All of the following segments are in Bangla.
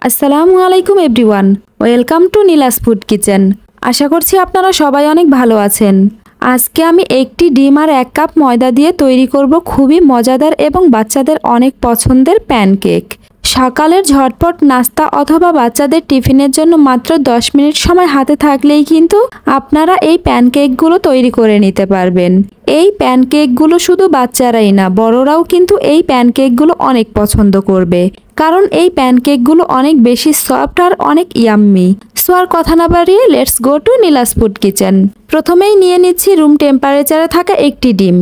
আসসালামু আলাইকুম everyone, welcome to Nila's food kitchen. আশা করছি আপনারা সবাই অনেক ভালো আছেন। আজকে আমি একটি ডিম আর 1 কাপ ময়দা দিয়ে তৈরি করব খুবই মজাদার এবং বাচ্চাদের অনেক পছন্দের প্যানকেক। সকালের ঝটপট নাস্তা অথবা বাচ্চাদের টিফিনের জন্য মাত্র 10 মিনিট সময় হাতে থাকলেই কিন্তু আপনারা এই প্যানকেকগুলো তৈরি করে নিতে পারবেন। এই প্যানকেকগুলো শুধু বাচ্চারাই না, বড়রাও কিন্তু এই প্যানকেকগুলো অনেক পছন্দ করবে, কারণ এই প্যানকেকগুলো অনেক বেশি সফট আর অনেক ইয়াম্মি। সো আর কথা না বাড়িয়ে let's go to Nila's food kitchen. প্রথমেই নিয়ে নিচ্ছি রুম টেম্পারেচারে থাকা একটি ডিম।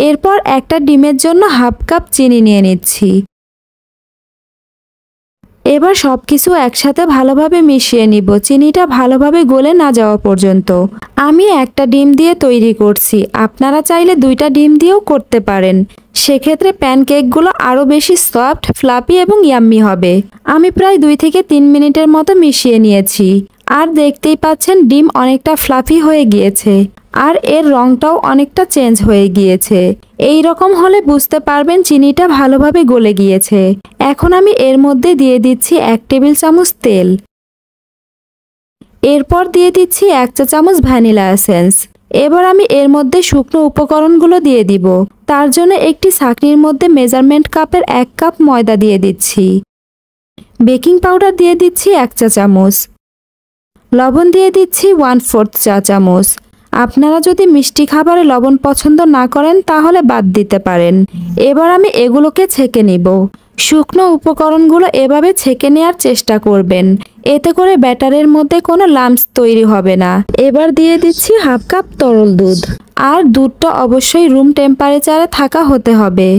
এরপর একটা ডিমের জন্য হাফ কাপ চিনি নিয়ে নিচ্ছি। এবার সবকিছু একসাথে ভালোভাবে মিশিয়ে নিব, চিনিটা ভালোভাবে গলে না যাওয়া পর্যন্ত। আমি একটা ডিম দিয়ে তৈরি করছি, আপনারা চাইলে 2টা ডিম দিয়েও করতে পারেন। সেক্ষেত্রে প্যানকেকগুলো আরও বেশি সফট, ফ্লাফি এবং ইয়াম্মি হবে। আমি প্রায় 2 থেকে 3 মিনিটের মতো মিশিয়ে নিয়েছি। আর দেখতেই পাচ্ছেন ডিম অনেকটা ফ্লাফি হয়ে গিয়েছে, আর এর রংটাও অনেকটা চেঞ্জ হয়ে গিয়েছে। এই রকম হলে বুঝতে পারবেন চিনিটা ভালোভাবে গলে গিয়েছে। এখন আমি এর মধ্যে দিয়ে দিচ্ছি 1 টেবিল চামচ তেল। এরপর দিয়ে দিচ্ছি 1 চা চামচ ভ্যানিলা এসেন্স। এবার আমি এর মধ্যে শুকনো উপকরণগুলো দিয়ে দিব। তার জন্য একটি ছাঁকনির মধ্যে মেজারমেন্ট কাপের 1 কাপ ময়দা দিয়ে দিচ্ছি। বেকিং পাউডার দিয়ে দিচ্ছি 1 চা চামচ। লবণ দিয়ে দিচ্ছি 1/4 চা চামচ। আপনারা যদি মিষ্টি খাবারে লবণ পছন্দ না করেন তাহলে বাদ দিতে পারেন। এবার আমি এগুলোকে ছেঁকে নিব। শুকনো উপকরণগুলো এভাবে ছেঁকে নেওয়ার চেষ্টা করবেন, এতে করে ব্যাটারের মধ্যে কোনো লাম্পস তৈরি হবে না। এবার দিয়ে দিচ্ছি হাফ কাপ তরল দুধ, আর দুধটা অবশ্যই রুম টেম্পারেচারে থাকা হতে হবে।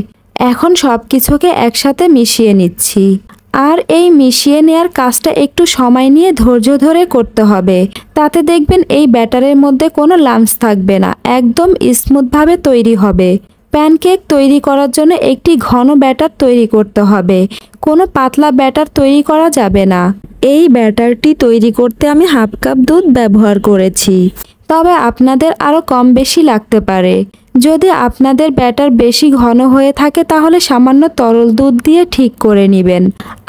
এখন সব কিছুকে একসাথে মিশিয়ে নিচ্ছি। আর এই মিশিয়ে নেওয়ার কাজটা একটু সময় নিয়ে ধৈর্য ধরে করতে হবে, তাতে দেখবেন এই ব্যাটারের মধ্যে কোনো লাম্পস থাকবে না, একদম স্মুথভাবে তৈরি হবে। প্যানকেক তৈরি করার জন্য একটি ঘন ব্যাটার তৈরি করতে হবে, কোনো পাতলা ব্যাটার তৈরি করা যাবে না। এই ব্যাটারটি তৈরি করতে আমি হাফ কাপ দুধ ব্যবহার করেছি, তবে আপনাদের আরও কম বেশি লাগতে পারে। যদি আপনাদের ব্যাটার বেশি ঘন হয়ে থাকে তাহলে সামান্য তরল দুধ দিয়ে ঠিক করে নেবেন,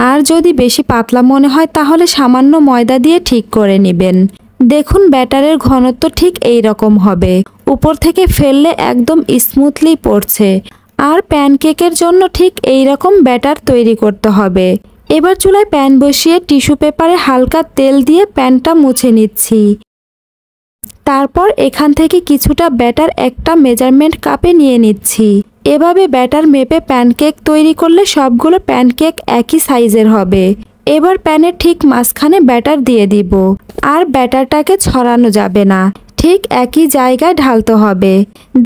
আর যদি বেশি পাতলা মনে হয় তাহলে সামান্য ময়দা দিয়ে ঠিক করে নেবেন। দেখুন ব্যাটারের ঘনত্ব ঠিক এই রকম হবে, উপর থেকে ফেললে একদম স্মুথলি পড়ছে। আর প্যানকেকের জন্য ঠিক এই রকম ব্যাটার তৈরি করতে হবে। এবার চুলায় প্যান বসিয়ে টিস্যু পেপারে হালকা তেল দিয়ে প্যানটা মুছে নিচ্ছি। তারপর এখান থেকে কিছুটা ব্যাটার একটা মেজারমেন্ট কাপে নিয়ে নিচ্ছি। এভাবে ব্যাটার মেপে প্যানকেক তৈরি করলে সবগুলো প্যানকেক একই সাইজের হবে। এবার প্যানের ঠিক মাঝখানে ব্যাটার দিয়ে দিব, আর ব্যাটারটাকে ছড়ানো যাবে না, ঠিক একই জায়গায় ঢালতে হবে।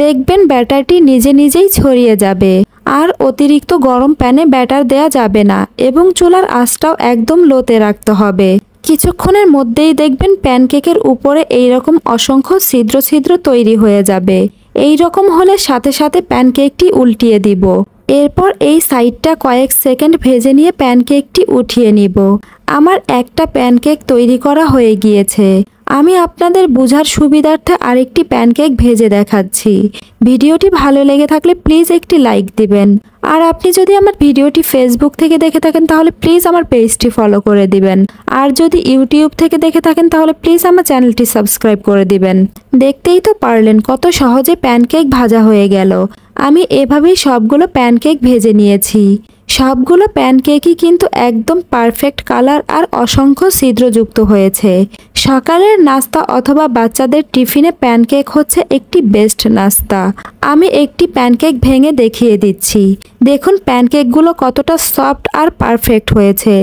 দেখবেন ব্যাটারটি নিজে নিজেই ছড়িয়ে যাবে। আর অতিরিক্ত গরম প্যানে ব্যাটার দেয়া যাবে না, এবং চুলার আঁচটাও একদম লোতে রাখতে হবে। কিছুক্ষণের মধ্যেই দেখবেন প্যানকেকের উপরে এইরকম অসংখ্য ছিদ্র ছিদ্র তৈরি হয়ে যাবে। এই রকম হলে সাথে সাথে প্যানকেকটি উল্টিয়ে দিব। এরপর এই সাইডটা কয়েক সেকেন্ড ভেজে নিয়ে প্যানকেকটি উঠিয়ে নিব। আমার একটা প্যানকেক তৈরি করা হয়ে গিয়েছে। আমি আপনাদের বোঝার সুবিধার্থে আরেকটি প্যানকেক ভেজে দেখাচ্ছি। ভিডিওটি ভালো লেগে থাকলে প্লিজ একটি লাইক দিবেন। আর আপনি যদি আমার ভিডিওটি ফেসবুক থেকে দেখে থাকেন তাহলে প্লিজ আমার পেজটি ফলো করে দিবেন। আর যদি ইউটিউব থেকে দেখে থাকেন তাহলে প্লিজ আমার চ্যানেলটি সাবস্ক্রাইব করে দিবেন। দেখতেই তো পারলেন কত সহজে প্যানকেক ভাজা হয়ে গেল। আমি এভাবেই সবগুলো প্যানকেক ভেজে নিয়েছি। সবগুলো প্যানকেকই কিন্তু একদম পারফেক্ট কালার আর অসংখ্য ছিদ্রযুক্ত হয়েছে। সকালের নাস্তা অথবা বাচ্চাদের টিফিনে প্যানকেক হচ্ছে একটি বেস্ট নাস্তা। আমি একটি প্যানকেক ভেঙে দেখিয়ে দিচ্ছি। দেখুন প্যানকেকগুলো কতটা সফট আর পারফেক্ট হয়েছে।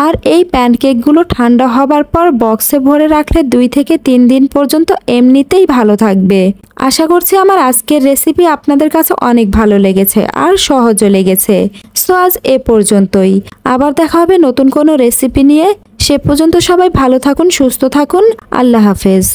আর এই প্যানকেকগুলো ঠান্ডা হবার পর বক্সে ভরে রাখলে 2 থেকে 3 দিন পর্যন্ত এমনিতেই ভালো থাকবে। আশা করছি আমার আজকের রেসিপি আপনাদের কাছে অনেক ভালো লেগেছে আর সহজও লেগেছে। সো আজ এ পর্যন্তই, আবার দেখা হবে নতুন কোনো রেসিপি নিয়ে। সে পর্যন্ত সবাই ভালো থাকুন, সুস্থ থাকুন। আল্লাহ হাফেজ।